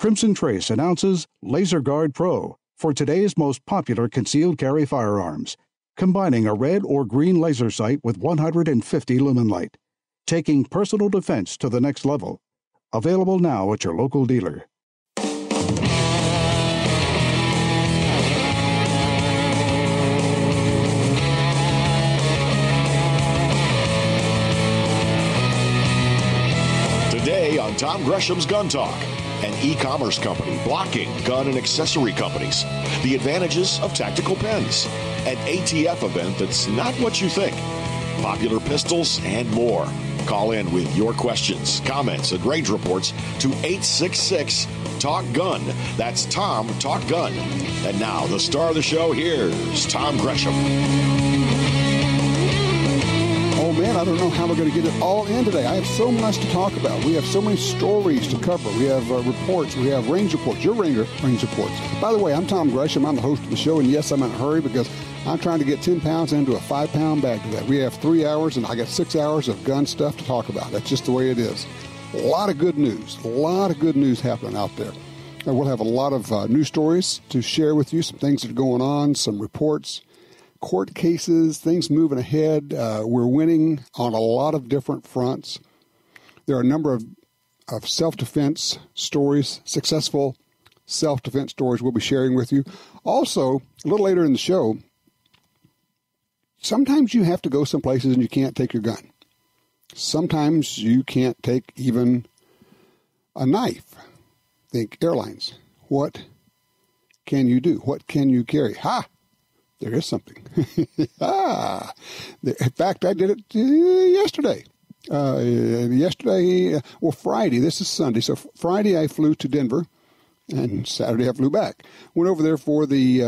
Crimson Trace announces Laser Guard Pro for today's most popular concealed carry firearms, combining a red or green laser sight with 150 lumen light, taking personal defense to the next level. Available now at your local dealer. Today on Tom Gresham's Gun Talk, an e-commerce company blocking gun and accessory companies, the advantages of tactical pens, an ATF event that's not what you think, popular pistols, and more. Call in with your questions, comments, and range reports to 866-TALK-GUN. That's Tom Talk Gun. And now, the star of the show, here's Tom Gresham. Oh, man, I don't know how we're going to get it all in today. I have so much to talk about. We have so many stories to cover. We have reports. We have range reports. Your range reports. By the way, I'm Tom Gresham. I'm the host of the show, and yes, I'm in a hurry because I'm trying to get 10 pounds into a 5-pound bag today. We have 3 hours, and I got 6 hours of gun stuff to talk about. That's just the way it is. A lot of good news. A lot of good news happening out there. And we'll have a lot of news stories to share with you, some things that are going on, some reports, court cases, things moving ahead. We're winning on a lot of different fronts. There are a number of self-defense stories, successful self-defense stories we'll be sharing with you. Also, a little later in the show, sometimes you have to go some places and you can't take your gun. Sometimes you can't take even a knife. Think airlines. What can you do? What can you carry? Ha! There is something. In fact, I did it yesterday. Friday. This is Sunday. So Friday I flew to Denver, and Saturday I flew back. Went over there for the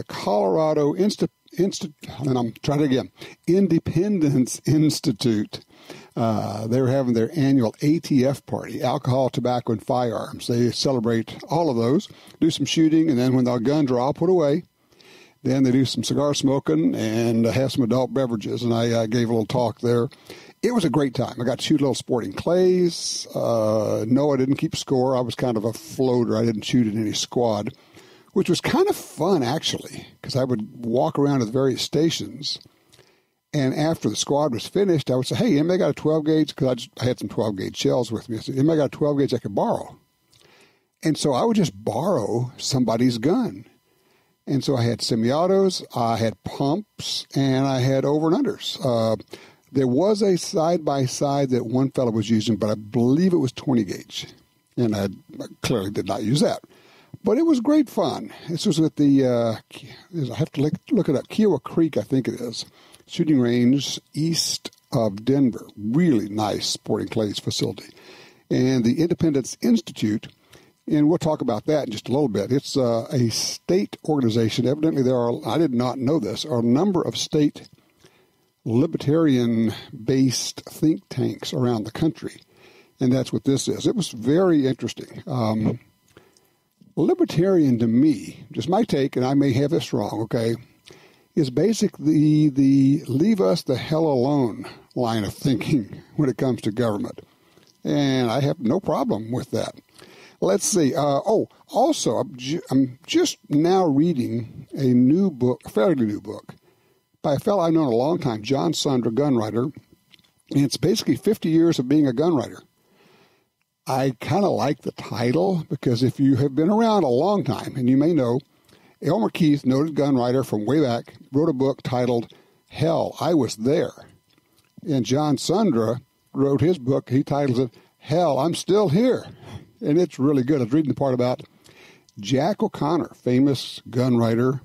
Colorado Independence Institute. They were having their annual ATF party, alcohol, tobacco, and firearms. They celebrate all of those, do some shooting, and then when the guns are all put away, then they do some cigar smoking and have some adult beverages. And I gave a little talk there. It was a great time. I got to shoot a little sporting clays. No, I didn't keep score. I was kind of a floater. I didn't shoot in any squad, which was kind of fun, actually, because I would walk around to the various stations. And after the squad was finished, I would say, hey, anybody got a 12-gauge? Because I had some 12-gauge shells with me. I said, anybody got a 12-gauge I could borrow? And so I would just borrow somebody's gun. And so I had semi-autos, I had pumps, and I had over and unders. There was a side-by-side that one fellow was using, but I believe it was 20-gauge. And I clearly did not use that. But it was great fun. This was at the, I have to look it up, Kiowa Creek, I think it is, shooting range east of Denver. Really nice sporting clays facility. And the Independence Institute, and we'll talk about that in just a little bit. It's a state organization. Evidently there are, I did not know this, are a number of state libertarian-based think tanks around the country. And that's what this is. It was very interesting. Libertarian to me, just my take, and I may have this wrong, okay, is basically the leave us the hell alone line of thinking when it comes to government. And I have no problem with that. Let's see. Also, I'm just now reading a new book, a fairly new book, by a fellow I've known a long time, John Sundra, gun writer. And it's basically 50 years of being a gun writer. I kind of like the title because if you have been around a long time, and you may know, Elmer Keith, noted gun writer from way back, wrote a book titled Hell, I Was There. And John Sundra wrote his book, he titles it Hell, I'm Still Here. And it's really good. I was reading the part about Jack O'Connor, famous gun writer,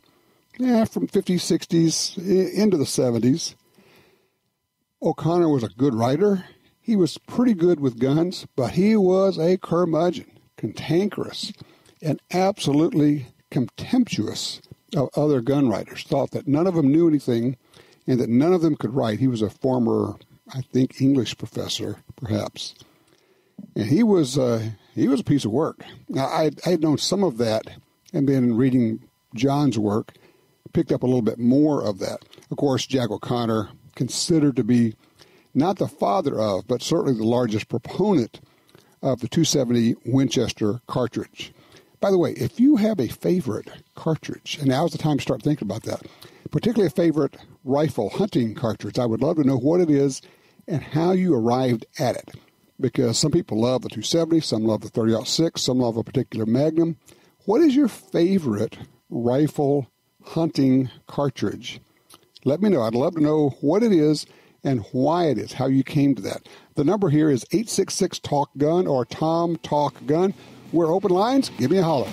from 50s, 60s, into the 70s. O'Connor was a good writer. He was pretty good with guns, but he was a curmudgeon, cantankerous, and absolutely contemptuous of other gun writers. Thought that none of them knew anything and that none of them could write. He was a former, I think, English professor, perhaps. And he was a piece of work. Now, I had known some of that, and then reading John's work, picked up a little bit more of that. Of course, Jack O'Connor, considered to be not the father of, but certainly the largest proponent of the 270 Winchester cartridge. By the way, if you have a favorite cartridge, and now's the time to start thinking about that, particularly a favorite rifle hunting cartridge, I would love to know what it is and how you arrived at it. Because some people love the 270, some love the 30-06, some love a particular Magnum. What is your favorite rifle hunting cartridge? Let me know. I'd love to know what it is and why it is, how you came to that. The number here is 866-TALK-GUN or Tom Talk Gun. We're open lines. Give me a holler.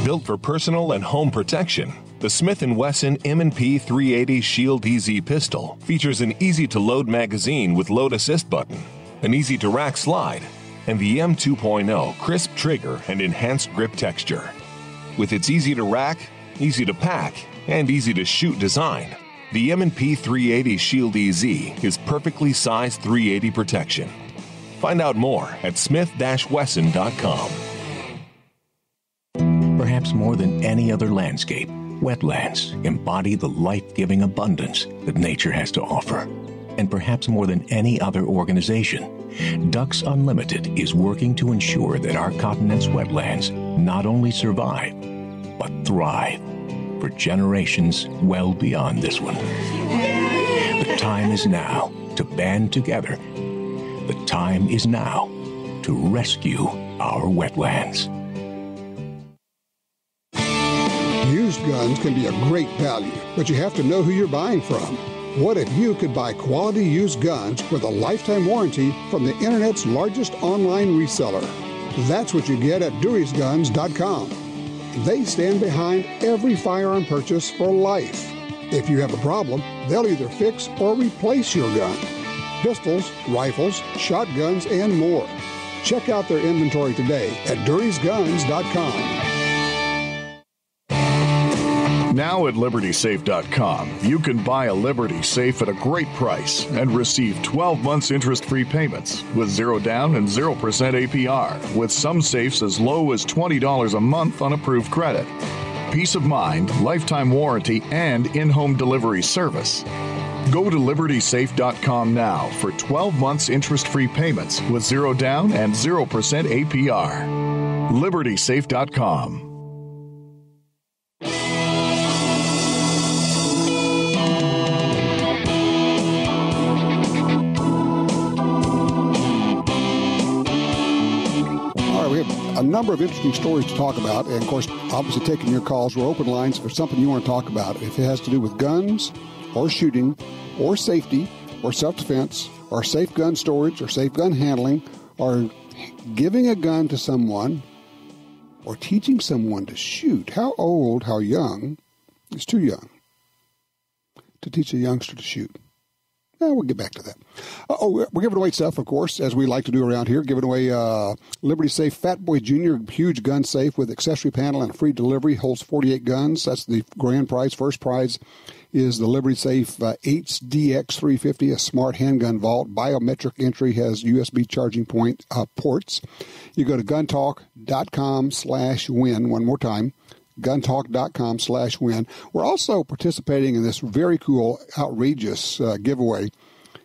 Built for personal and home protection, the Smith & Wesson M&P 380 Shield EZ pistol features an easy-to-load magazine with load assist button, an easy-to-rack slide, and the M2.0 crisp trigger and enhanced grip texture. With its easy-to-rack, easy-to-pack, and easy-to-shoot design, the M&P 380 Shield EZ is perfectly sized 380 protection. Find out more at smith-wesson.com. Perhaps more than any other landscape, wetlands embody the life-giving abundance that nature has to offer. And perhaps more than any other organization, Ducks Unlimited is working to ensure that our continent's wetlands not only survive, but thrive for generations well beyond this one. The time is now to band together. The time is now to rescue our wetlands. Used guns can be a great value, but you have to know who you're buying from. What if you could buy quality used guns with a lifetime warranty from the Internet's largest online reseller? That's what you get at DuriesGuns.com. They stand behind every firearm purchase for life. If you have a problem, they'll either fix or replace your gun. Pistols, rifles, shotguns, and more. Check out their inventory today at DuriesGuns.com. Now at LibertySafe.com, you can buy a Liberty Safe at a great price and receive 12 months interest-free payments with 0 down and 0% APR, with some safes as low as $20 a month on approved credit. Peace of mind, lifetime warranty, and in-home delivery service. Go to LibertySafe.com now for 12 months interest-free payments with 0 down and 0% APR. LibertySafe.com. A number of interesting stories to talk about, and of course, obviously taking your calls. We're open lines for something you want to talk about. If it has to do with guns, or shooting, or safety, or self-defense, or safe gun storage, or safe gun handling, or giving a gun to someone, or teaching someone to shoot. How old, how young is too young to teach a youngster to shoot? We'll get back to that. We're giving away stuff, of course, as we like to do around here. Giving away Liberty Safe Fat Boy Jr. huge gun safe with accessory panel and free delivery. Holds 48 guns. That's the grand prize. First prize is the Liberty Safe HDX 350, a smart handgun vault. Biometric entry, has USB charging ports. You go to guntalk.com/win. One more time. guntalk.com/win. We're also participating in this very cool, outrageous giveaway.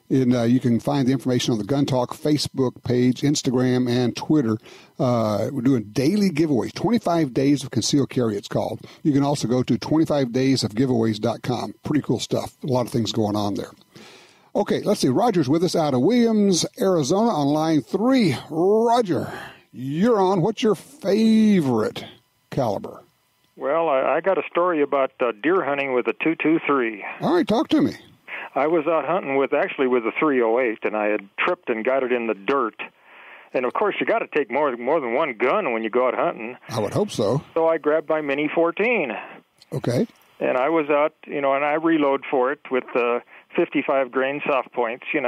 You can find the information on the Gun Talk Facebook page, Instagram, and Twitter. We're doing daily giveaways, 25 Days of Concealed Carry, it's called. You can also go to 25daysofgiveaways.com. Pretty cool stuff. A lot of things going on there. Okay, let's see. Roger's with us out of Williams, Arizona on line 3. Roger, you're on. What's your favorite caliber? Well, I got a story about deer hunting with a .223. All right, talk to me. I was out hunting with a .308, and I had tripped and got it in the dirt. And, of course, you got to take more than one gun when you go out hunting. I would hope so. So I grabbed my Mini 14. Okay. And I was out, and I reload for it with 55 grain soft points, and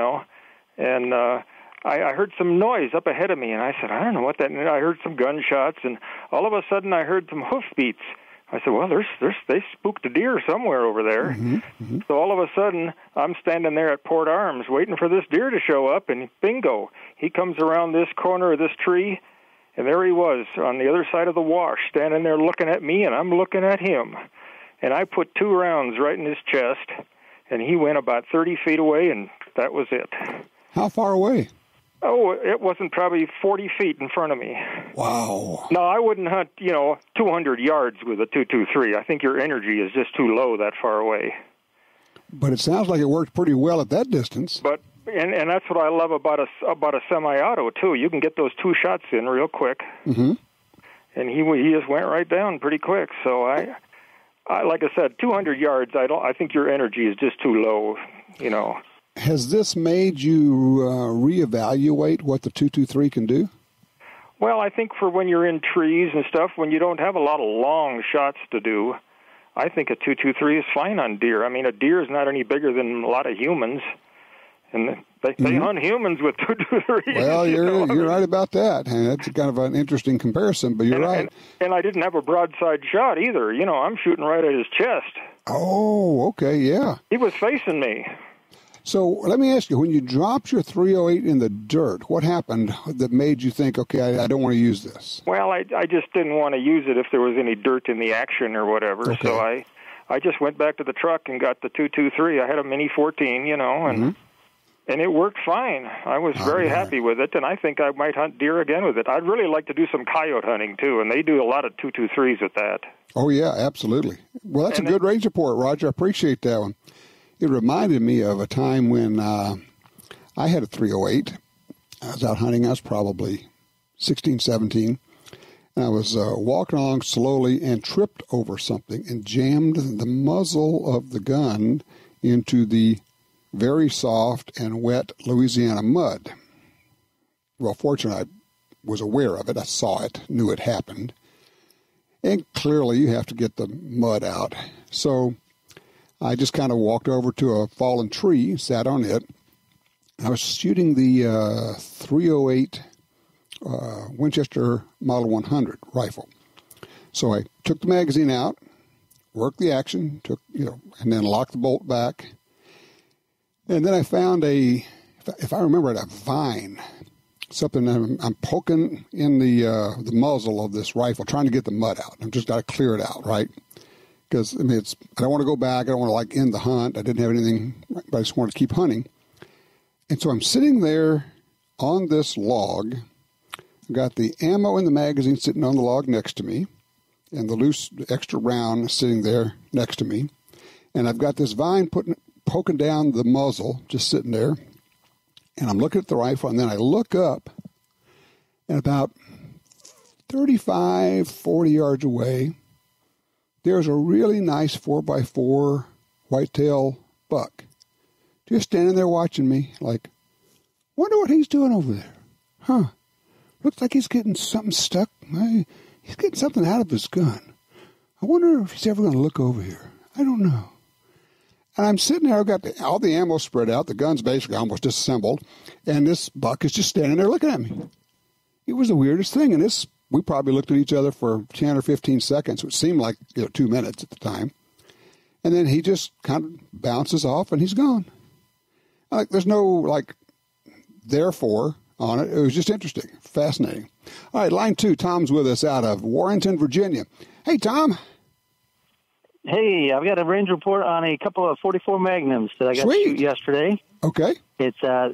I heard some noise up ahead of me, and I said, I don't know what that is. I heard some gunshots, and all of a sudden I heard some hoofbeats. I said, well, they spooked a deer somewhere over there. Mm-hmm, mm-hmm. So all of a sudden, I'm standing there at Port Arms waiting for this deer to show up, and bingo, he comes around this corner of this tree, And there he was on the other side of the wash, standing there looking at me, and I'm looking at him. And I put 2 rounds right in his chest, and he went about 30 feet away, and that was it. How far away? Oh, it wasn't probably 40 feet in front of me. Wow. No, I wouldn't hunt, 200 yards with a .223. I think your energy is just too low that far away. But it sounds like it worked pretty well at that distance. But and that's what I love about a semi-auto too. You can get those 2 shots in real quick. Mm-hmm. And he just went right down pretty quick. So I like I said, 200 yards. I think your energy is just too low. Has this made you reevaluate what the .223 can do? Well, I think for when you're in trees and stuff, when you don't have a lot of long shots to do, I think a .223 is fine on deer. I mean, a deer is not any bigger than a lot of humans, and they hunt humans with .223. Well, you're right about that, and that's kind of an interesting comparison. But you're right. And I didn't have a broadside shot either. I'm shooting right at his chest. Oh, okay, yeah. He was facing me. So let me ask you: when you dropped your .308 in the dirt, what happened that made you think, okay, I don't want to use this? Well, I just didn't want to use it if there was any dirt in the action or whatever. Okay. So I just went back to the truck and got the .223. I had a Mini 14, and it worked fine. I was very happy with it, and I think I might hunt deer again with it. I'd really like to do some coyote hunting too, and they do a lot of .223s with that. Oh yeah, absolutely. Well, that's a good range report, Roger. I appreciate that one. It reminded me of a time when I had a .308. I was out hunting. I was probably 16, 17. And I was walking along slowly and tripped over something and jammed the muzzle of the gun into the very soft and wet Louisiana mud. Well, fortunately, I was aware of it. I saw it, knew it happened. And clearly, you have to get the mud out. So I just kind of walked over to a fallen tree, sat on it. I was shooting the .308 Winchester Model 100 rifle. So I took the magazine out, worked the action, and then locked the bolt back. And then I found if I remember it, a vine, something I'm poking in the muzzle of this rifle, trying to get the mud out. I've just got to clear it out, right? Because, I don't want to go back. I don't want to, end the hunt. I didn't have anything, but I just wanted to keep hunting. And so I'm sitting there on this log. I've got the ammo in the magazine sitting on the log next to me, and the loose extra round sitting there next to me. And I've got this vine poking down the muzzle, just sitting there. And I'm looking at the rifle, and then I look up, and about 35, 40 yards away, there's a really nice 4x4 whitetail buck just standing there watching me like, wonder what he's doing over there. Huh. Looks like he's getting something stuck. He's getting something out of his gun. I wonder if he's ever going to look over here. I don't know. And I'm sitting there, I've got all the ammo spread out. The gun's basically almost disassembled. And this buck is just standing there looking at me. It was the weirdest thing. And we probably looked at each other for 10 or 15 seconds, which seemed like 2 minutes at the time. And then he just kind of bounces off and he's gone. There's no, therefore on it. It was just interesting, fascinating. All right, line 2, Tom's with us out of Warrenton, Virginia. Hey, Tom. Hey, I've got a range report on a couple of 44 Magnums that I got to shoot yesterday. Okay. It's a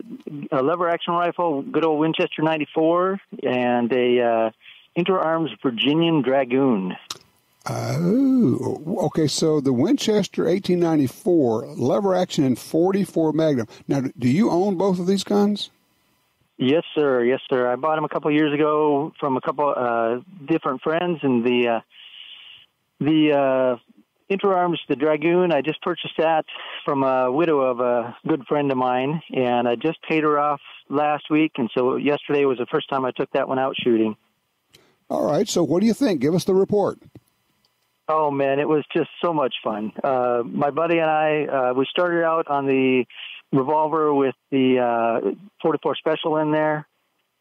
lever action rifle, good old Winchester 94, and a Inter-Arms Virginian Dragoon. Oh, okay. So the Winchester 1894, lever action and 44 Magnum. Now, do you own both of these guns? Yes, sir. Yes, sir. I bought them a couple of years ago from a couple different friends, and the Inter-Arms, the Dragoon, I just purchased that from a widow of a good friend of mine, and I just paid her off last week, and so yesterday was the first time I took that one out shooting. All right, so what do you think? Give us the report. Oh, man, it was just so much fun. My buddy and I, we started out on the revolver with the 44 Special in there,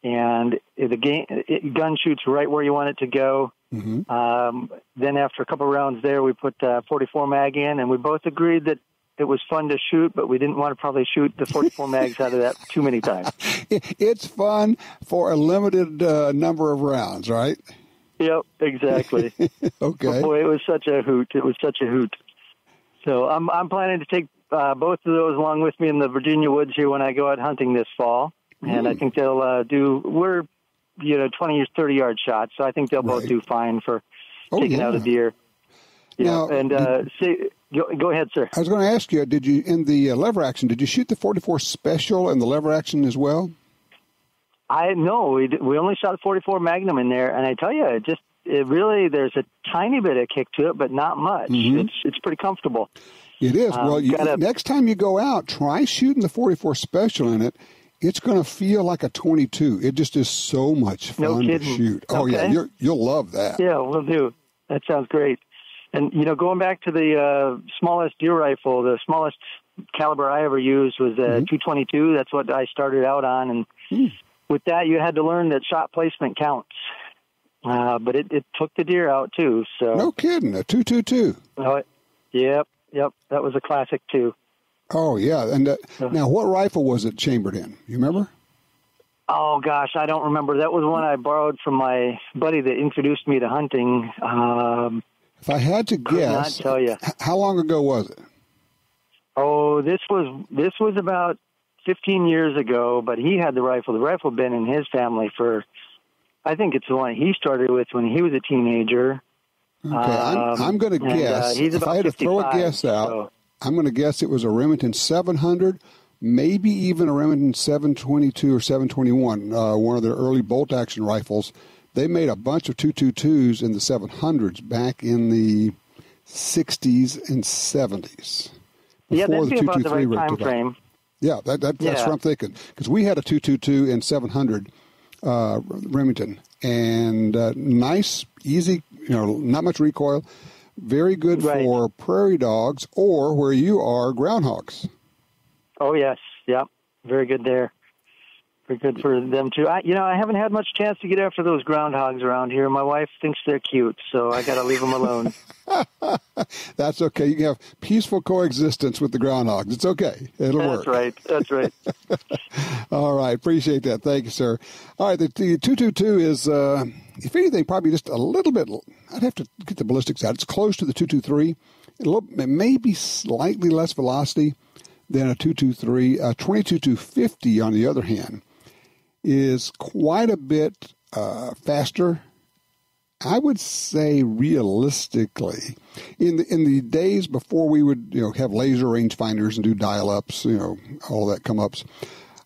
and the gun shoots right where you want it to go. Mm-hmm. Then after a couple rounds there, we put 44 mag in, and we both agreed that It was fun to shoot, but we didn't want to probably shoot the 44 mags out of that too many times. It's fun for a limited number of rounds, right? Yep, exactly. Okay. But boy, it was such a hoot. So I'm planning to take both of those along with me in the Virginia woods here when I go out hunting this fall. And I think they'll we're 20 or 30-yard shots, so I think they'll both do fine for taking out a deer. Now, go ahead, sir. I was going to ask you, did you, in the lever action, did you shoot the 44 special in the lever action as well? No, we only shot 44 Magnum in there, and I tell you, it really, there's a tiny bit of kick to it, but not much. Mm-hmm. It's pretty comfortable. It is. Well, next time you go out, try shooting the 44 special in it. It's going to feel like a 22. It just is so much fun to shoot. Oh, okay. Yeah, you'll love that. Yeah, we'll do. That sounds great. And, going back to the smallest deer rifle, the smallest caliber I ever used was a 222. That's what I started out on. And with that, you had to learn that shot placement counts. But it took the deer out, too. So no kidding, a 222. Yep. That was a classic, too. Oh, yeah. And now, what rifle was it chambered in? You remember? Oh, gosh, I don't remember. That was one I borrowed from my buddy that introduced me to hunting. If I had to guess, tell you. How long ago was it? Oh, this was about 15 years ago, but he had the rifle. The rifle had been in his family for, I think it's the one he started with when he was a teenager. Okay, I'm going to guess. If I had to throw a guess out, I'm going to guess it was a Remington 700, maybe even a Remington 722 or 721, one of their early bolt-action rifles. They made a bunch of 222s in the 700s back in the 60s and 70s. Yeah, that'd be about the right time frame. Yeah, that's what I'm thinking. Because we had a 222 and 700 Remington. And nice, easy, not much recoil. Very good for prairie dogs or where you are, groundhogs. Oh, yes. Yeah, very good there. Very good for them, too. I haven't had much chance to get after those groundhogs around here. My wife thinks they're cute, so I got to leave them alone. That's okay. You can have peaceful coexistence with the groundhogs. It's okay. It'll work. That's right. All right. Appreciate that. Thank you, sir. All right. The 222 is, if anything, probably just a little bit, I'd have to get the ballistics out. It's close to the 223. It may be slightly less velocity than a 223. 22-250, on the other hand, is quite a bit faster. I would say realistically, in the days before we would have laser rangefinders and do dial-ups, all that come-ups,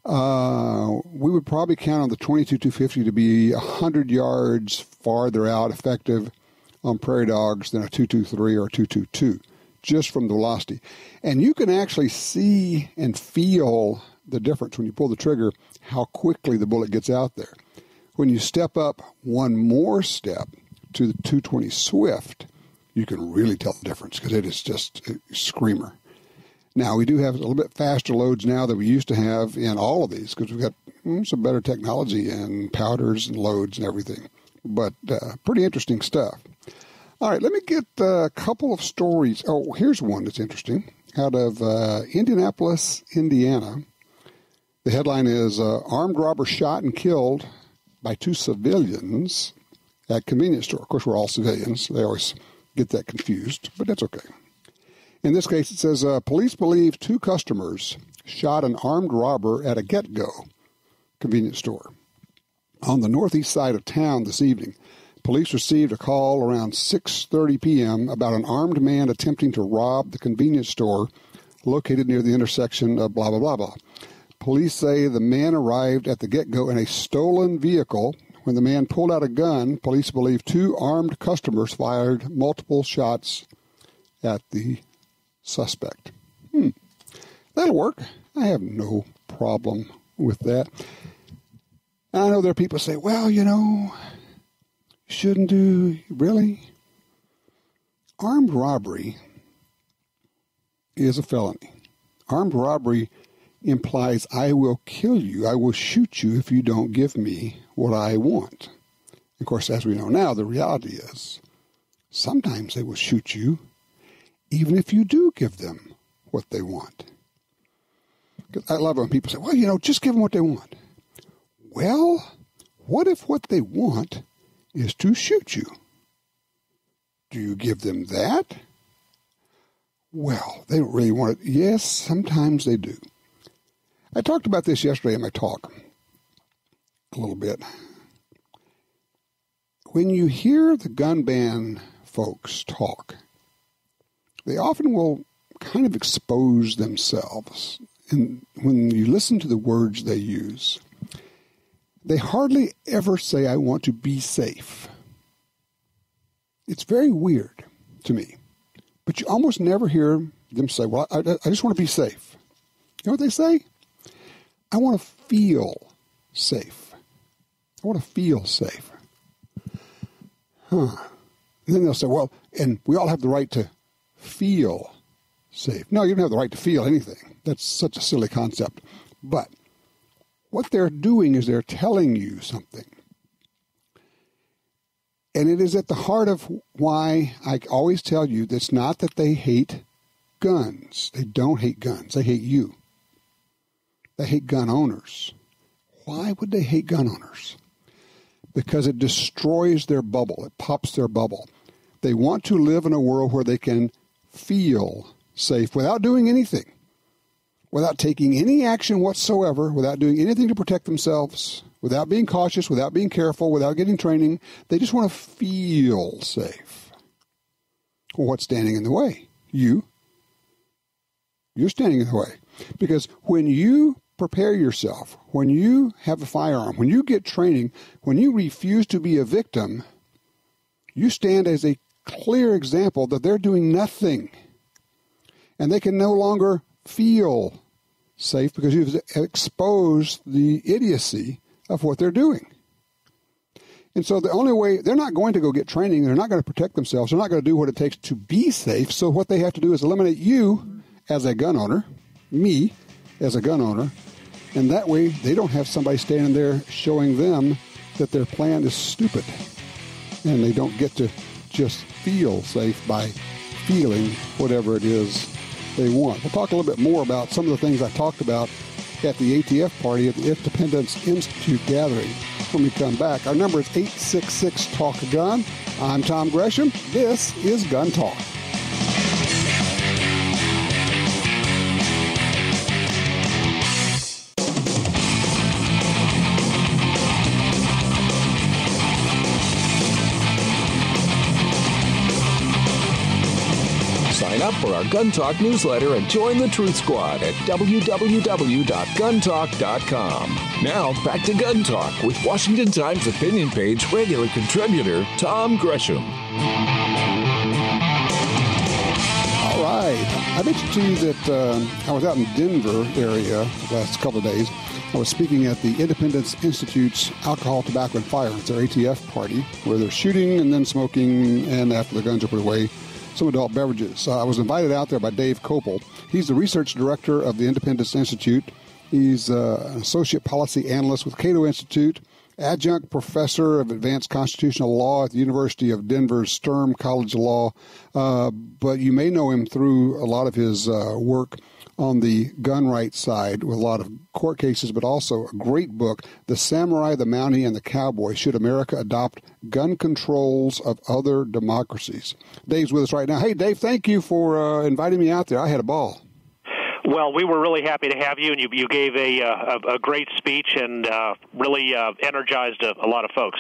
we would probably count on the 22-250 to be 100 yards farther out effective on prairie dogs than a 223 or a 222, just from the velocity. And you can actually see and feel the difference when you pull the trigger, how quickly the bullet gets out there. When you step up one more step to the 220 Swift, you can really tell the difference because it is just a screamer. Now, we do have a little bit faster loads now than we used to have in all of these because we've got some better technology and powders and loads and everything. But pretty interesting stuff. All right, let me get a couple of stories. Oh, here's one that's interesting. Out of Indianapolis, Indiana. The headline is, armed robber shot and killed by two civilians at convenience store. Of course, we're all civilians. They always get that confused, but that's okay. In this case, it says, police believe two customers shot an armed robber at a Get-Go convenience store on the northeast side of town this evening. Police received a call around 6:30 p.m. about an armed man attempting to rob the convenience store located near the intersection of blah, blah, blah, blah. Police say the man arrived at the Get-Go in a stolen vehicle. When the man pulled out a gun, police believe two armed customers fired multiple shots at the suspect. That'll work. I have no problem with that. I know there are people who say, well, shouldn't do, really? Armed robbery is a felony. Armed robbery implies I will kill you, I will shoot you if you don't give me what I want. Of course, as we know now, the reality is sometimes they will shoot you even if you do give them what they want. I love it when people say, well, just give them what they want. Well, what if what they want is to shoot you? Do you give them that? Well, they don't really want it. Yes, sometimes they do. I talked about this yesterday in my talk a little bit. When you hear the gun ban folks talk, they often will kind of expose themselves. And when you listen to the words they use, they hardly ever say, I want to be safe. It's very weird to me. But you almost never hear them say, well, I just want to be safe. You know what they say? I want to feel safe. I want to feel safe. And then they'll say, well, and we all have the right to feel safe. No, you don't have the right to feel anything. That's such a silly concept. But what they're doing is they're telling you something. And it is at the heart of why I always tell you that's not that they hate guns. They don't hate guns. They hate you. They hate gun owners. Why would they hate gun owners? Because it destroys their bubble. It pops their bubble. They want to live in a world where they can feel safe without doing anything, without taking any action whatsoever, without doing anything to protect themselves, without being cautious, without being careful, without getting training. They just want to feel safe. Well, what's standing in the way? You. You're standing in the way. Because when you prepare yourself, when you have a firearm, when you get training, when you refuse to be a victim, you stand as a clear example that they're doing nothing. And they can no longer feel safe because you've exposed the idiocy of what they're doing. And so the only way, they're not going to go get training, they're not going to protect themselves, they're not going to do what it takes to be safe. So what they have to do is eliminate you as a gun owner, me as a gun owner, and that way they don't have somebody standing there showing them that their plan is stupid. And they don't get to just feel safe by feeling whatever it is they want. We'll talk a little bit more about some of the things I talked about at the ATF party at the Independence Institute gathering when we come back. Our number is 866-TALK-A-GUN. I'm Tom Gresham. This is Gun Talk. Sign up for our Gun Talk newsletter and join the Truth Squad at www.guntalk.com. Now, back to Gun Talk with Washington Times opinion page regular contributor Tom Gresham. All right. I mentioned to you that I was out in Denver area the last couple of days. I was speaking at the Independence Institute's Alcohol, Tobacco, and Firearms, their ATF party, where they're shooting and then smoking, and after the guns are put away, some adult beverages. I was invited out there by Dave Kopel. He's the research director of the Independence Institute. He's an associate policy analyst with Cato Institute, adjunct professor of advanced constitutional law at the University of Denver's Sturm College of Law. But you may know him through a lot of his work on the gun rights side with a lot of court cases, but also a great book, The Samurai, the Mountie, and the Cowboy, Should America Adopt Gun Controls of Other Democracies? Dave's with us right now. Hey, Dave, thank you for inviting me out there. I had a ball. Well, we were really happy to have you, and you gave a great speech and really energized a lot of folks.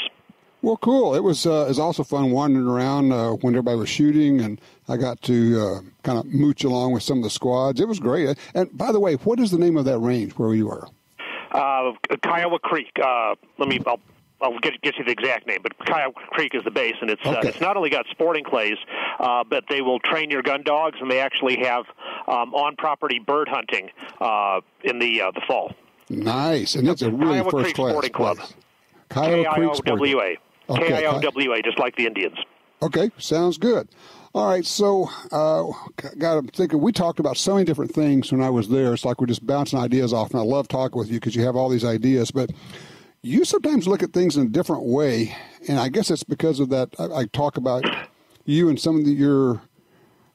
Well, cool. It was also fun wandering around when everybody was shooting, and I got to kind of mooch along with some of the squads. It was great. And by the way, what is the name of that range where you were? Kiowa Creek. I'll get you the exact name, but Kiowa Creek is the base, and it's not only got sporting clays, but they will train your gun dogs, and they actually have on-property bird hunting in the fall. Nice, and it's a really Kiowa Creek first-class Sporting Club. KIOWA. Okay. KIOWA, just like the Indians. Okay, sounds good. All right, so got to thinking, we talked about so many different things when I was there. It's like we're just bouncing ideas off, and I love talking with you because you have all these ideas, but you sometimes look at things in a different way, and I guess it's because of that. I talk about you and some of your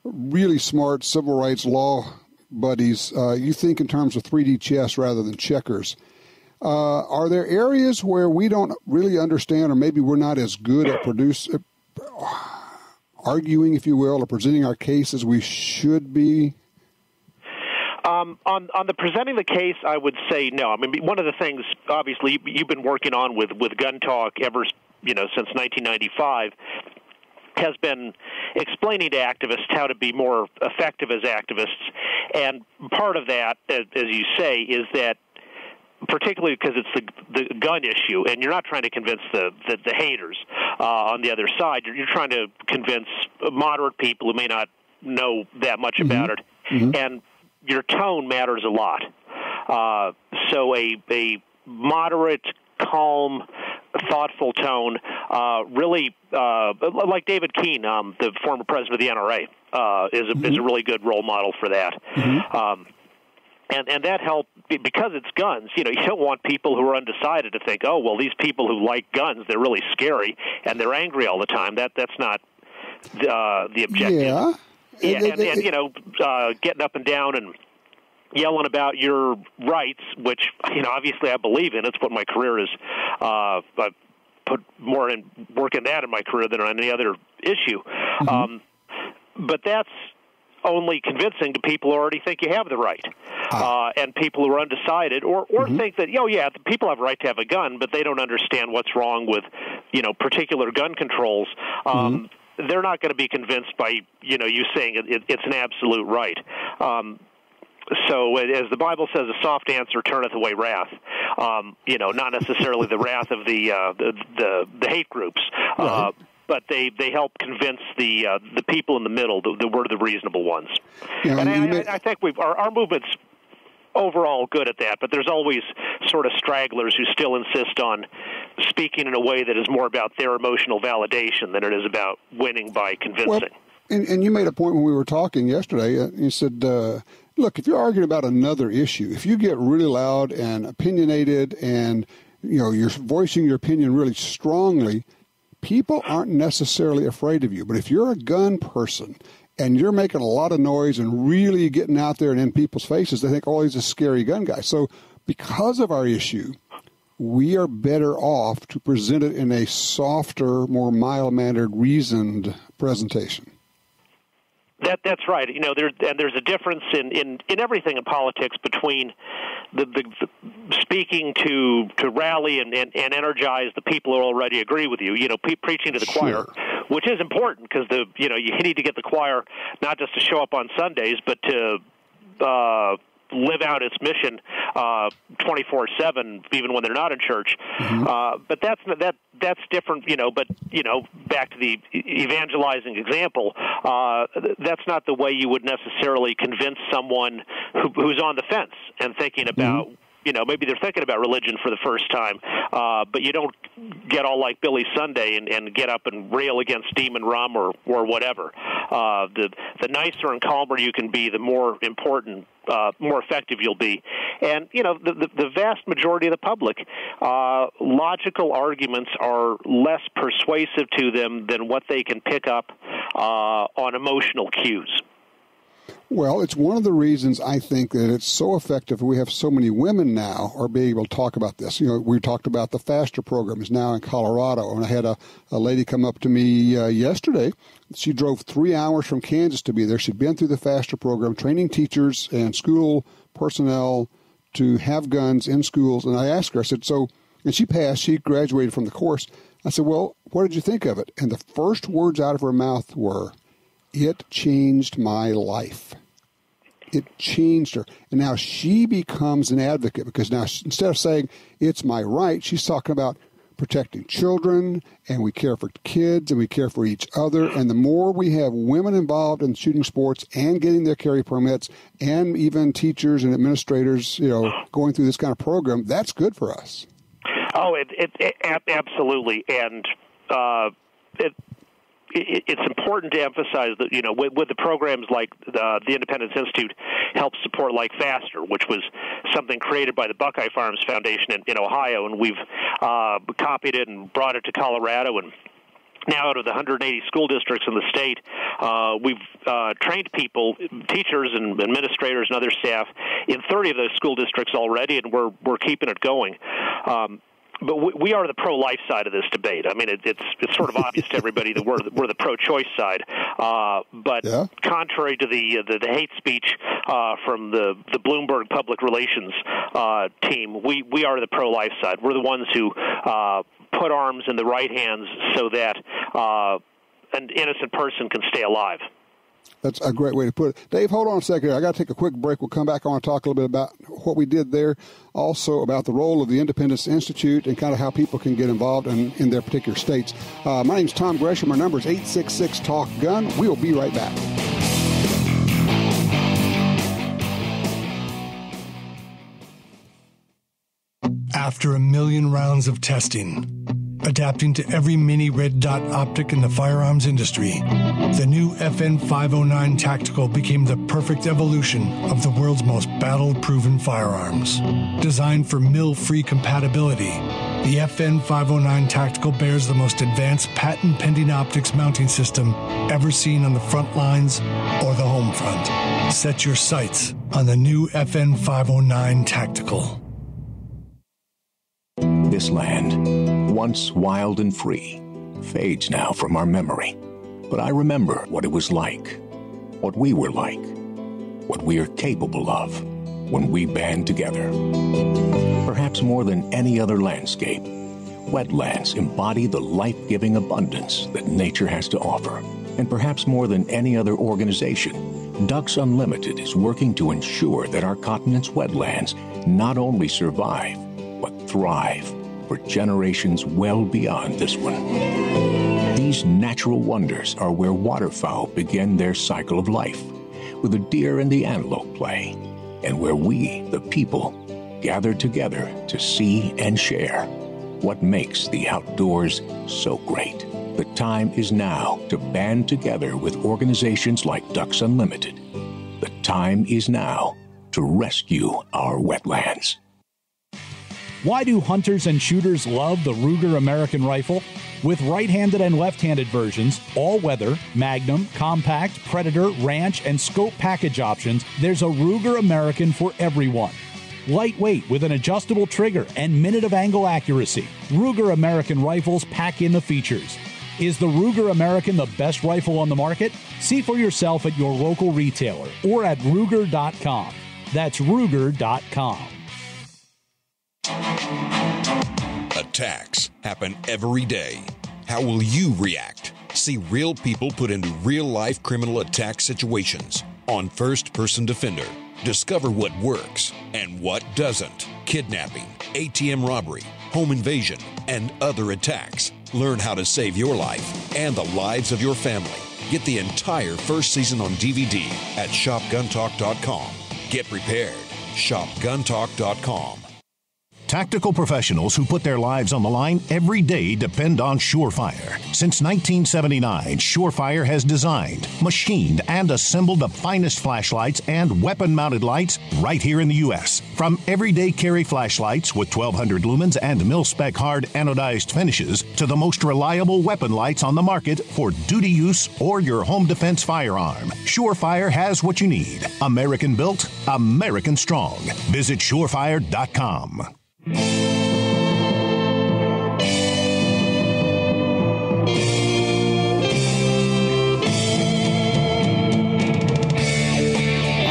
really smart civil rights law buddies, you think in terms of 3D chess rather than checkers. Are there areas where we don't really understand, or maybe we're not as good at arguing, if you will, or presenting our case as we should be? On the presenting the case, I would say no. I mean, one of the things, obviously, you've been working on with Gun Talk since 1995, has been explaining to activists how to be more effective as activists. And part of that, as you say, is that particularly because it's the gun issue, and you're not trying to convince the haters on the other side. You're trying to convince moderate people who may not know that much about it. Mm-hmm. And your tone matters a lot. So a moderate, calm, thoughtful tone, really, like David Keene, the former president of the NRA, is a really good role model for that. Mm-hmm. And that helped because it's guns. You don't want people who are undecided to think, oh, well, these people who like guns, they're really scary and they're angry all the time. That's not the objective. Yeah. And getting up and down and yelling about your rights, which, obviously I believe in. It's what my career is. I've put more work in that in my career than on any other issue. Mm-hmm. But that's only convincing to people who already think you have the right, and people who are undecided or mm-hmm. think that, the people have a right to have a gun, but they don't understand what's wrong with, particular gun controls. Mm-hmm. They're not going to be convinced by, you saying it's an absolute right. So as the Bible says, a soft answer turneth away wrath. Not necessarily the wrath of the hate groups. Right. But they help convince the people in the middle that we're the reasonable ones. Yeah, and I think our movement's overall good at that, but there's always sort of stragglers who still insist on speaking in a way that is more about their emotional validation than it is about winning by convincing. Well, and you made a point when we were talking yesterday. You said, look, if you're arguing about another issue, if you get really loud and opinionated and you're voicing your opinion really strongly, people aren't necessarily afraid of you. But if you're a gun person and you're making a lot of noise and really getting out there and in people's faces, they think, oh, he's a scary gun guy. So because of our issue, we are better off to present it in a softer, more mild-mannered, reasoned presentation. That's right. There's a difference in everything in politics between the speaking to rally and energize the people who already agree with you. Preaching to the choir, which is important because you need to get the choir not just to show up on Sundays, but to live out its mission 24/7, even when they're not in church. Mm-hmm. But that's different. But back to the evangelizing example, that's not the way you would necessarily convince someone who's on the fence and thinking about. Mm-hmm. Maybe they're thinking about religion for the first time, but you don't get all like Billy Sunday and get up and rail against demon rum or whatever. The nicer and calmer you can be, the more important, more effective you'll be. And, the vast majority of the public, logical arguments are less persuasive to them than what they can pick up on emotional cues. Well, it's one of the reasons I think that it's so effective. We have so many women now are being able to talk about this. We talked about the FASTER program is now in Colorado, and I had a lady come up to me yesterday. She drove 3 hours from Kansas to be there. She'd been through the FASTER program, training teachers and school personnel to have guns in schools. And I asked her, I said, and she passed. She graduated from the course. I said, well, what did you think of it? And the first words out of her mouth were, it changed my life. It changed her. And now she becomes an advocate because now instead of saying it's my right, she's talking about protecting children, and we care for kids, and we care for each other. And the more we have women involved in shooting sports and getting their carry permits, and even teachers and administrators, going through this kind of program, that's good for us. Oh, it absolutely. And it's important to emphasize that, with the programs like the Independence Institute helps support like FASTER, which was something created by the Buckeye Firearms Foundation in Ohio, and we've copied it and brought it to Colorado and now out of the 180 school districts in the state, we've trained people, teachers and administrators and other staff in 30 of those school districts already, and we're keeping it going. But we are the pro-life side of this debate. I mean, it's sort of obvious to everybody that we're the pro-choice side. But contrary to the hate speech from the Bloomberg public relations team, we are the pro-life side. We're the ones who put arms in the right hands so that an innocent person can stay alive. That's a great way to put it. Dave, hold on a second. I got to take a quick break. We'll come back. I want to talk a little bit about what we did there, also about the role of the Independence Institute and kind of how people can get involved in their particular states. My name's Tom Gresham. Our number is 866-TALK-GUN. We'll be right back. After a million rounds of testing, adapting to every mini red dot optic in the firearms industry, the new FN 509 Tactical became the perfect evolution of the world's most battle-proven firearms. Designed for mill-free compatibility, the FN 509 Tactical bears the most advanced patent-pending optics mounting system ever seen on the front lines or the home front. Set your sights on the new FN 509 Tactical. This land, once wild and free, fades now from our memory. But I remember what it was like, what we were like, what we are capable of when we band together. Perhaps more than any other landscape, wetlands embody the life-giving abundance that nature has to offer. And perhaps more than any other organization, Ducks Unlimited is working to ensure that our continent's wetlands not only survive, but thrive for generations well beyond this one. These natural wonders are where waterfowl begin their cycle of life, where the deer and the antelope play, and where we, the people, gather together to see and share what makes the outdoors so great. The time is now to band together with organizations like Ducks Unlimited. The time is now to rescue our wetlands. Why do hunters and shooters love the Ruger American Rifle? With right-handed and left-handed versions, all-weather, Magnum, Compact, Predator, Ranch, and Scope package options, there's a Ruger American for everyone. Lightweight with an adjustable trigger and minute of angle accuracy, Ruger American Rifles pack in the features. Is the Ruger American the best rifle on the market? See for yourself at your local retailer or at Ruger.com. That's Ruger.com. Attacks happen every day. How will you react? See real people put into real-life criminal attack situations on First Person Defender. Discover what works and what doesn't. Kidnapping, ATM robbery, home invasion, and other attacks. Learn how to save your life and the lives of your family. Get the entire first season on DVD at ShopGunTalk.com. Get prepared. ShopGunTalk.com. Tactical professionals who put their lives on the line every day depend on Surefire. Since 1979, Surefire has designed, machined, and assembled the finest flashlights and weapon-mounted lights right here in the U.S. From everyday carry flashlights with 1,200 lumens and mil-spec hard anodized finishes to the most reliable weapon lights on the market for duty use or your home defense firearm, Surefire has what you need. American-built, American-strong. Visit Surefire.com. All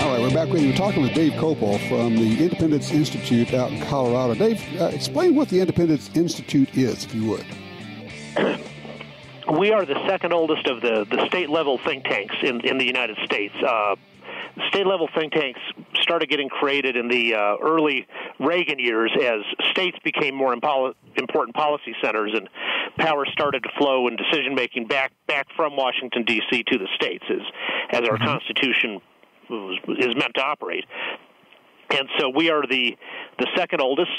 right, we're back with you. We're talking with Dave Kopel from the Independence Institute out in Colorado. Dave, explain what the Independence Institute is, if you would. We are the second oldest of the state-level think tanks in the United States. State-level think tanks started getting created in the early Reagan years as states became more important policy centers and power started to flow and decision-making back from Washington, D.C. to the states as our Constitution is meant to operate. And so we are the second oldest.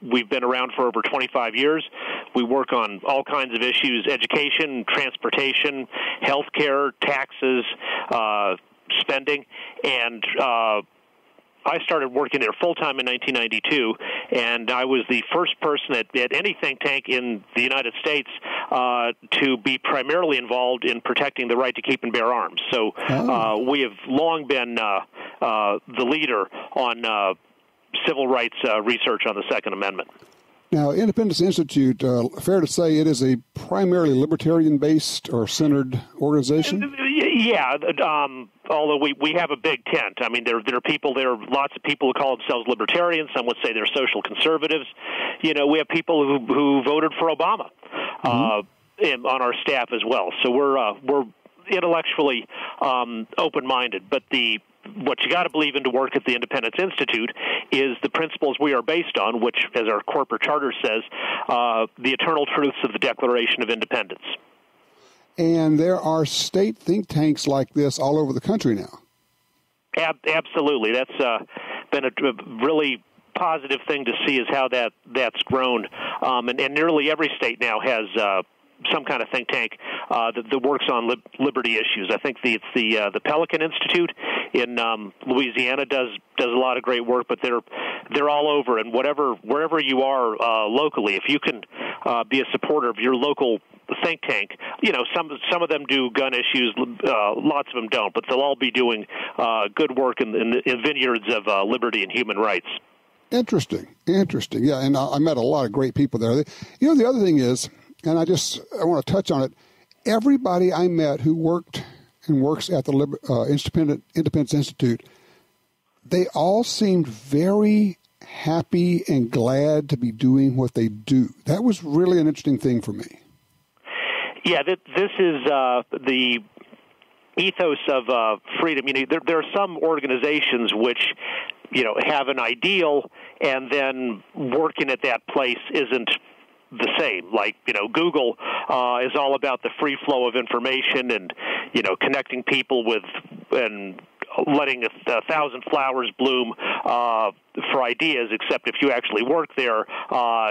We've been around for over 25 years. We work on all kinds of issues: education, transportation, healthcare, taxes, spending, and I started working there full-time in 1992, and I was the first person at any think tank in the United States to be primarily involved in protecting the right to keep and bear arms. So we have long been the leader on civil rights research on the Second Amendment. Now, Independence Institute, fair to say it is a primarily libertarian-based or centered organization? Yeah, although we have a big tent. I mean, there are people there. Lots of people who call themselves libertarians. Some would say they're social conservatives. You know, we have people who voted for Obama on our staff as well. So we're intellectually open-minded. But what you got to believe in to work at the Independence Institute is the principles we are based on, which, as our corporate charter says, the eternal truths of the Declaration of Independence. And there are state think tanks like this all over the country now. Absolutely. That's been a really positive thing to see, is how that's grown. And nearly every state now has some kind of think tank that works on liberty issues. I think it's the Pelican Institute in Louisiana does a lot of great work, but they're all over. And wherever you are locally, if you can be a supporter of your local think tank, you know, some of them do gun issues, lots of them don't, but they'll all be doing good work in vineyards of liberty and human rights. Interesting. Yeah, and I met a lot of great people there. You know, the other thing is, and I want to touch on it, everybody I met who worked and works at the Independence Institute, they all seemed very happy and glad to be doing what they do. That was really an interesting thing for me. Yeah, this is the ethos of freedom. You know, there are some organizations which, you know, have an ideal, and then working at that place isn't the same. Like, you know, Google is all about the free flow of information and, you know, connecting people with and letting 1,000 flowers bloom for ideas, except if you actually work there,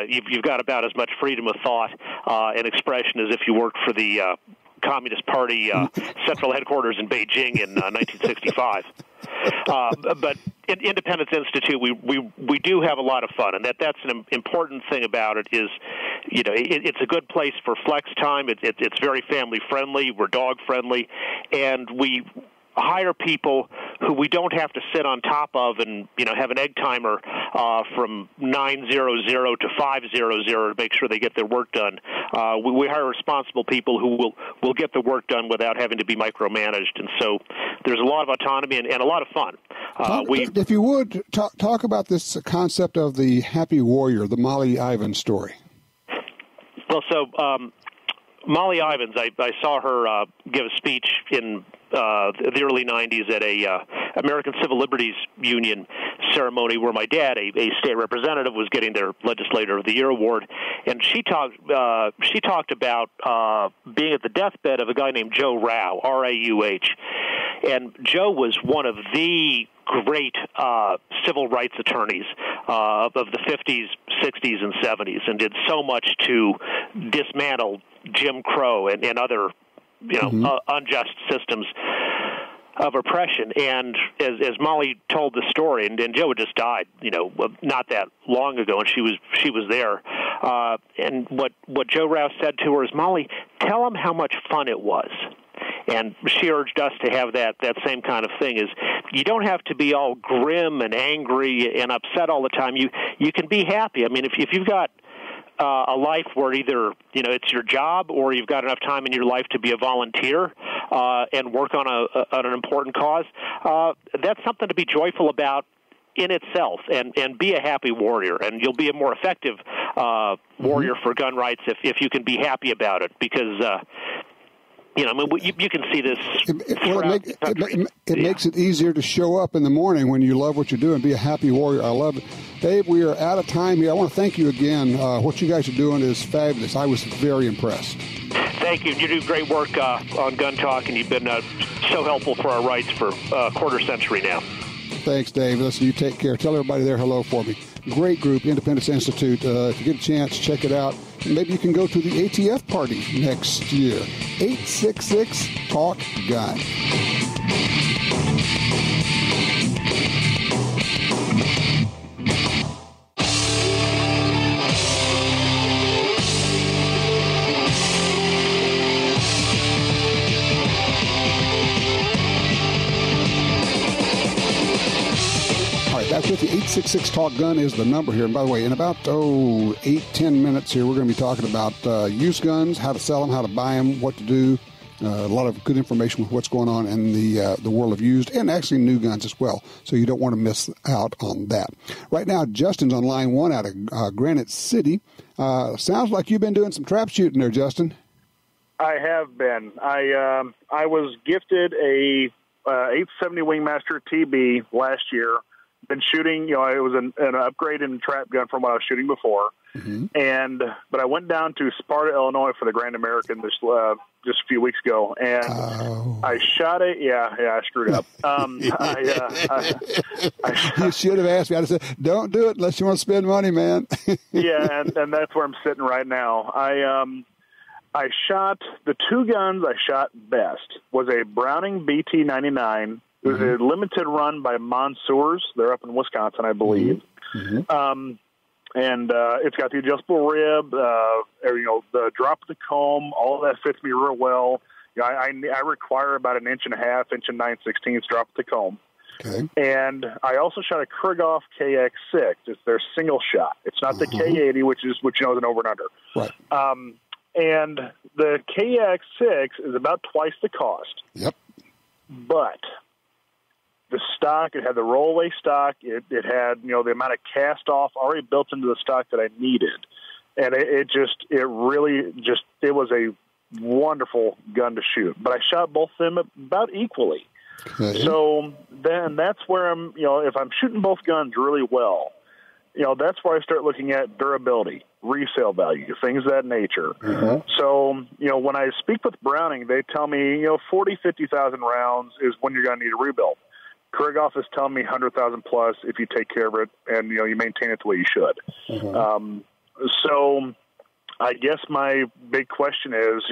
you've got about as much freedom of thought and expression as if you worked for the Communist Party central headquarters in Beijing in 1965. But in Independence Institute, we do have a lot of fun, and that's an important thing about it is, you know, it's a good place for flex time. It's very family friendly. We're dog friendly, and we hire people who we don't have to sit on top of and, you know, have an egg timer from 9:00 to 5:00 to make sure they get their work done. We hire responsible people who will get the work done without having to be micromanaged, and so there's a lot of autonomy and a lot of fun. If you would, talk about this concept of the happy warrior, the Molly Ivins story. Well, so Molly Ivins, I saw her give a speech in the early 90s at a American Civil Liberties Union ceremony where my dad, a state representative, was getting their Legislator of the Year award, and she talked about being at the deathbed of a guy named Joe Rauh, R-A-U-H, and Joe was one of the great civil rights attorneys of the 50s, 60s, and 70s, and did so much to dismantle Jim Crow and other, you know, unjust systems of oppression. And as Molly told the story, and Joe had just died, you know, not that long ago, and she was there. And what Joe Rauh said to her is, "Molly, tell him how much fun it was." And she urged us to have that same kind of thing. Is you don't have to be all grim and angry and upset all the time. You can be happy. I mean, if you've got a life where either, you know, it's your job or you've got enough time in your life to be a volunteer and work on an important cause, that's something to be joyful about in itself, and be a happy warrior, and you'll be a more effective warrior for gun rights if you can be happy about it, because you know, I mean, you can see this. It makes it easier to show up in the morning when you love what you do and be a happy warrior. I love it. Dave, we are out of time here. I want to thank you again. What you guys are doing is fabulous. I was very impressed. Thank you. You do great work on Gun Talk, and you've been so helpful for our rights for a quarter century now. Thanks, Dave. Listen, you take care. Tell everybody there hello for me. Great group, Independence Institute. If you get a chance, check it out. Maybe you can go to the ATF party next year. 866-TALK-GUN. back with you. 866-TALK-GUN is the number here. And by the way, in about 8-10 minutes here, we're going to be talking about used guns, how to sell them, how to buy them, what to do. A lot of good information with what's going on in the world of used and actually new guns as well. So you don't want to miss out on that. Right now, Justin's on line 1 out of Granite City. Sounds like you've been doing some trap shooting there, Justin. I have been. I was gifted a 870 Wingmaster TB last year. Been shooting, it was an upgrade in trap gun from what I was shooting before. Mm-hmm. But I went down to Sparta, Illinois for the Grand American just a few weeks ago, and I shot it. Yeah, I screwed up. You should have asked me. I'd have said, "Don't do it unless you want to spend money, man." Yeah, and that's where I'm sitting right now. I shot the two guns I shot best was a Browning BT-99. It was a limited run by Monsoors. They're up in Wisconsin, I believe. Mm-hmm. And it's got the adjustable rib, the drop of the comb. All of that fits me real well. I require about 1.5 inches, 9/16 drop of the comb. Okay. And I also shot a Krieghoff KX6. It's their single shot. It's not the K80, which is an over and under. Right. And the KX6 is about twice the cost. Yep. But the stock, it had the rollaway stock. It had, the amount of cast off already built into the stock that I needed. And it was a wonderful gun to shoot. But I shot both of them about equally. Okay. So then that's where I'm, if I'm shooting both guns really well, that's where I start looking at durability, resale value, things of that nature. Mm-hmm. So, when I speak with Browning, they tell me, 40, 50,000 rounds is when you're going to need a rebuild. Krieghoff is telling me 100,000 plus if you take care of it and, you maintain it the way you should. Mm-hmm. So I guess my big question is,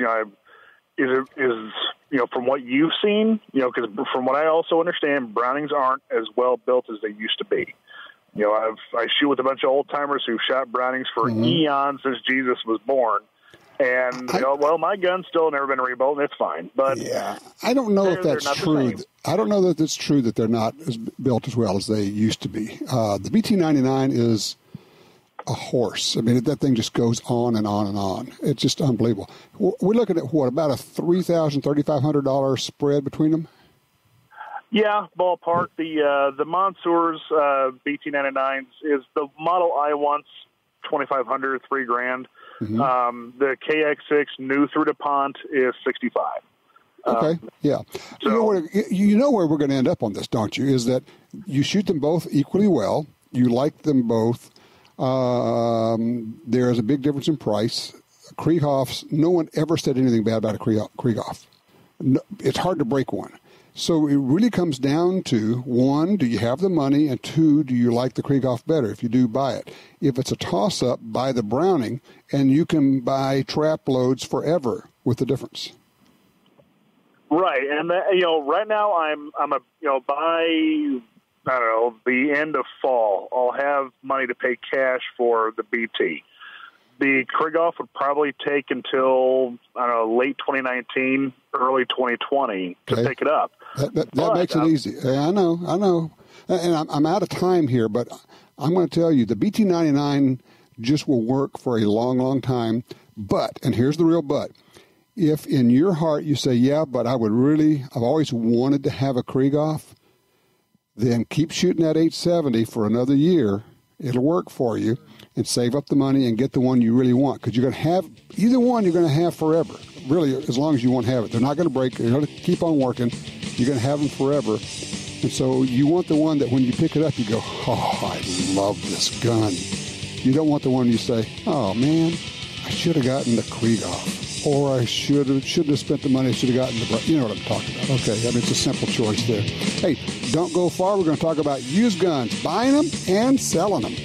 from what you've seen, because from what I also understand, Brownings aren't as well built as they used to be. I shoot with a bunch of old timers who've shot Brownings for eons since Jesus was born. And, my gun's still never been rebuilt, and it's fine. But yeah, I don't know if that's true. I don't know that it's true that they're not as built as well as they used to be. The BT-99 is a horse. I mean, that thing just goes on and on and on. It's just unbelievable. We're looking at, about a $3,000, $3,500 spread between them? Yeah, ballpark. The Monsoors BT-99s is the model I want's $2,500, $3,000. Mm-hmm. The KX6 new through DuPont is $65. Okay, yeah. So, you know where we're going to end up on this, don't you? Is that you shoot them both equally well. You like them both. There's a big difference in price. Krieghoffs, no one ever said anything bad about a Krieghoff. No, it's hard to break one. So it really comes down to, 1, do you have the money? And 2, do you like the Krieghoff better? If you do, buy it. If it's a toss-up, buy the Browning, and you can buy trap loads forever with the difference. Right, and right now I'm by the end of fall, I'll have money to pay cash for the BT. The Krieghoff would probably take until, late 2019, early 2020 to pick it up. That makes it easy. I know. And I'm out of time here, but I'm going to tell you, the BT-99 just will work for a long, long time. But, and here's the real but, if in your heart you say, yeah, but I've always wanted to have a Krieghoff, then keep shooting that 870 for another year. It'll work for you, and save up the money and get the one you really want, because you're going to have either one. You're going to have forever, really, as long as you want to have it. They're not going to break. They're going to keep on working. You're going to have them forever, and so you want the one that when you pick it up, you go, "Oh, I love this gun." You don't want the one you say, "Oh man, I should have gotten the Krieghoff, or I shouldn't have spent the money. I should have gotten the." You know what I'm talking about? Okay, I mean it's a simple choice there. Hey, don't go far. We're going to talk about used guns, buying them and selling them.